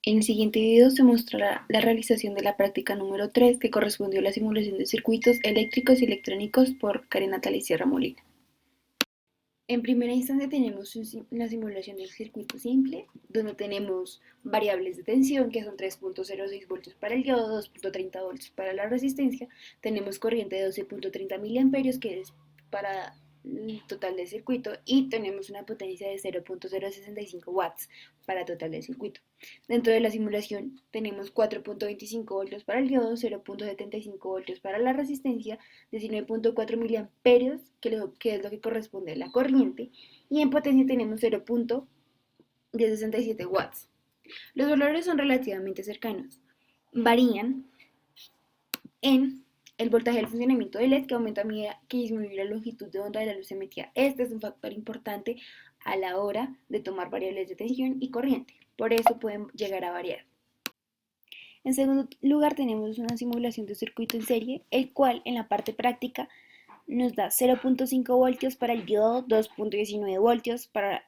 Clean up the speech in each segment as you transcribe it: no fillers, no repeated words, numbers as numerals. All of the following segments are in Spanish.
En el siguiente video se mostrará la realización de la práctica número 3 que correspondió a la simulación de circuitos eléctricos y electrónicos por Karen Natalia Sierra Molina. En primera instancia tenemos la simulación del circuito simple, donde tenemos variables de tensión que son 3.06 voltios para el diodo, 2.30 voltios para la resistencia, tenemos corriente de 12.30 miliamperios que es para el total del circuito y tenemos una potencia de 0.065 watts para total del circuito. Dentro de la simulación tenemos 4.25 voltios para el diodo, 0.75 voltios para la resistencia, 19.4 miliamperios, que es lo que corresponde a la corriente, y en potencia tenemos 0.67 watts. Los valores son relativamente cercanos. Varían en el voltaje del funcionamiento del LED, que aumenta a medida que disminuye la longitud de onda de la luz emitida. Este es un factor importante a la hora de tomar variables de tensión y corriente. Por eso pueden llegar a variar. En segundo lugar, tenemos una simulación de circuito en serie, el cual en la parte práctica nos da 0.5 voltios para el diodo, 2.19 voltios para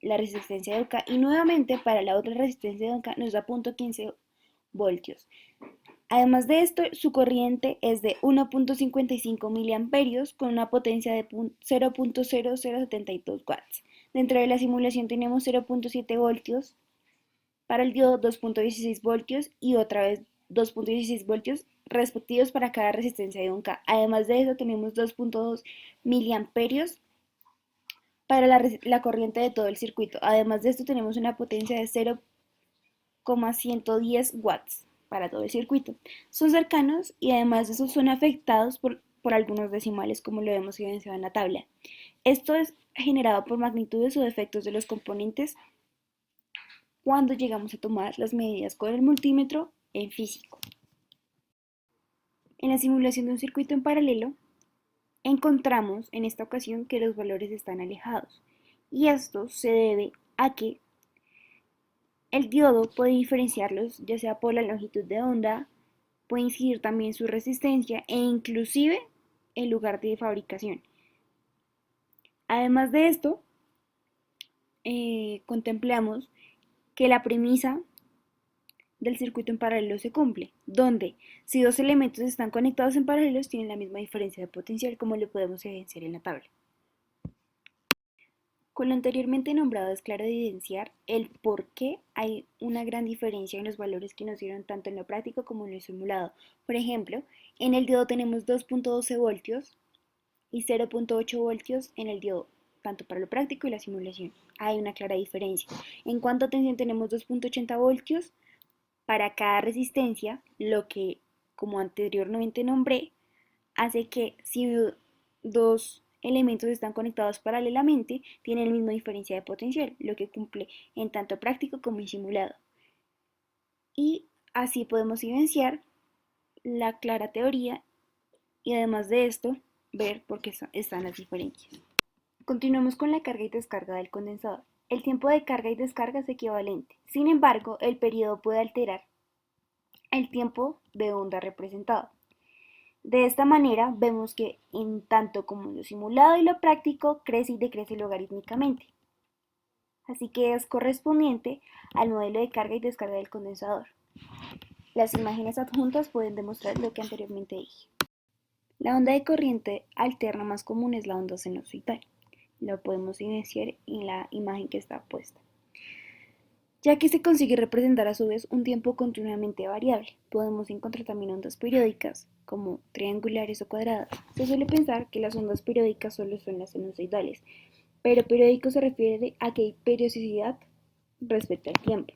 la resistencia de Oca y nuevamente para la otra resistencia de Oca nos da 0.15 voltios. Además de esto, su corriente es de 1.55 miliamperios con una potencia de 0.0072 watts. Dentro de la simulación tenemos 0.7 voltios para el diodo, 2.16 voltios y otra vez 2.16 voltios respectivos para cada resistencia de 1K. Además de eso tenemos 2.2 miliamperios para la corriente de todo el circuito. Además de esto tenemos una potencia de 0.110 watts para todo el circuito. Son cercanos y además de eso son afectados por algunos decimales, como lo hemos evidenciado en la tabla. Esto es generado por magnitudes o defectos de los componentes cuando llegamos a tomar las medidas con el multímetro en físico. En la simulación de un circuito en paralelo, encontramos en esta ocasión que los valores están alejados, y esto se debe a que el diodo puede diferenciarlos ya sea por la longitud de onda, puede incidir también su resistencia e inclusive el lugar de fabricación. Además de esto, contemplamos que la premisa del circuito en paralelo se cumple, donde si dos elementos están conectados en paralelo tienen la misma diferencia de potencial, como lo podemos evidenciar en la tabla. Con lo anteriormente nombrado es claro evidenciar el por qué hay una gran diferencia en los valores que nos dieron tanto en lo práctico como en lo simulado. Por ejemplo, en el diodo tenemos 2.12 voltios y 0.8 voltios en el diodo, tanto para lo práctico y la simulación. Hay una clara diferencia. En cuanto a tensión tenemos 2.80 voltios para cada resistencia, lo que, como anteriormente nombré, hace que si dos elementos están conectados paralelamente, tienen la misma diferencia de potencial, lo que cumple en tanto práctico como en simulado. Y así podemos evidenciar la clara teoría y además de esto, ver por qué están las diferencias. Continuamos con la carga y descarga del condensador. El tiempo de carga y descarga es equivalente. Sin embargo, el periodo puede alterar el tiempo de onda representado. De esta manera vemos que en tanto como lo simulado y lo práctico crece y decrece logarítmicamente. Así que es correspondiente al modelo de carga y descarga del condensador. Las imágenes adjuntas pueden demostrar lo que anteriormente dije. La onda de corriente alterna más común es la onda sinusoidal. Lo podemos evidenciar en la imagen que está puesta, ya que se consigue representar a su vez un tiempo continuamente variable. Podemos encontrar también ondas periódicas, como triangulares o cuadradas. Se suele pensar que las ondas periódicas solo son las sinusoidales, pero periódico se refiere a que hay periodicidad respecto al tiempo.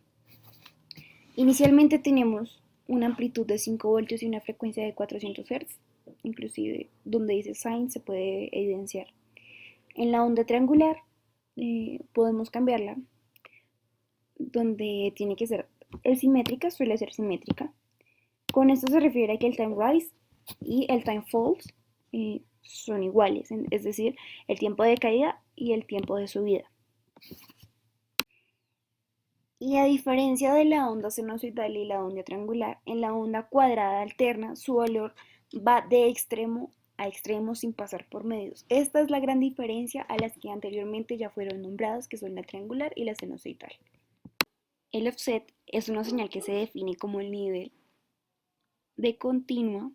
Inicialmente tenemos una amplitud de 5 voltios y una frecuencia de 400 Hz, inclusive donde dice sine se puede evidenciar. En la onda triangular podemos cambiarla, donde tiene que ser simétrica, suele ser simétrica. Con esto se refiere a que el time rise y el time falls son iguales, es decir, el tiempo de caída y el tiempo de subida. Y a diferencia de la onda sinusoidal y la onda triangular, en la onda cuadrada alterna su valor va de extremo a extremo sin pasar por medios. Esta es la gran diferencia a las que anteriormente ya fueron nombradas, que son la triangular y la sinusoidal. El offset es una señal que se define como el nivel de continua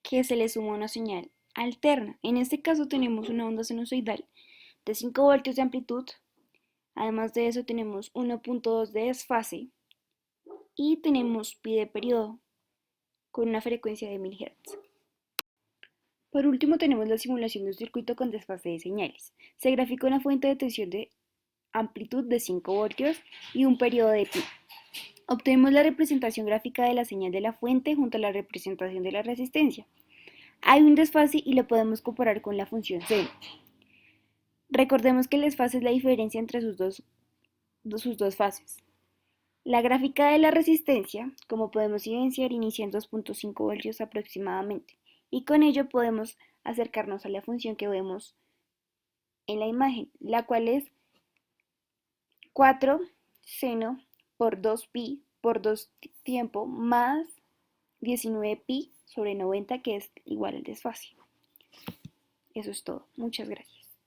que se le suma una señal alterna. En este caso tenemos una onda sinusoidal de 5 voltios de amplitud. Además de eso tenemos 1.2 de desfase y tenemos pi de periodo con una frecuencia de 1000 Hz. Por último tenemos la simulación de un circuito con desfase de señales. Se grafica una fuente de tensión de amplitud de 5 voltios y un periodo de pi. Obtenemos la representación gráfica de la señal de la fuente junto a la representación de la resistencia. Hay un desfase y lo podemos comparar con la función seno. Recordemos que el desfase es la diferencia entre sus dos fases. La gráfica de la resistencia, como podemos evidenciar, inicia en 2.5 voltios aproximadamente, y con ello podemos acercarnos a la función que vemos en la imagen, la cual es 4 seno por 2pi por 2 tiempo más 19pi sobre 90, que es igual al desfase. Eso es todo. Muchas gracias.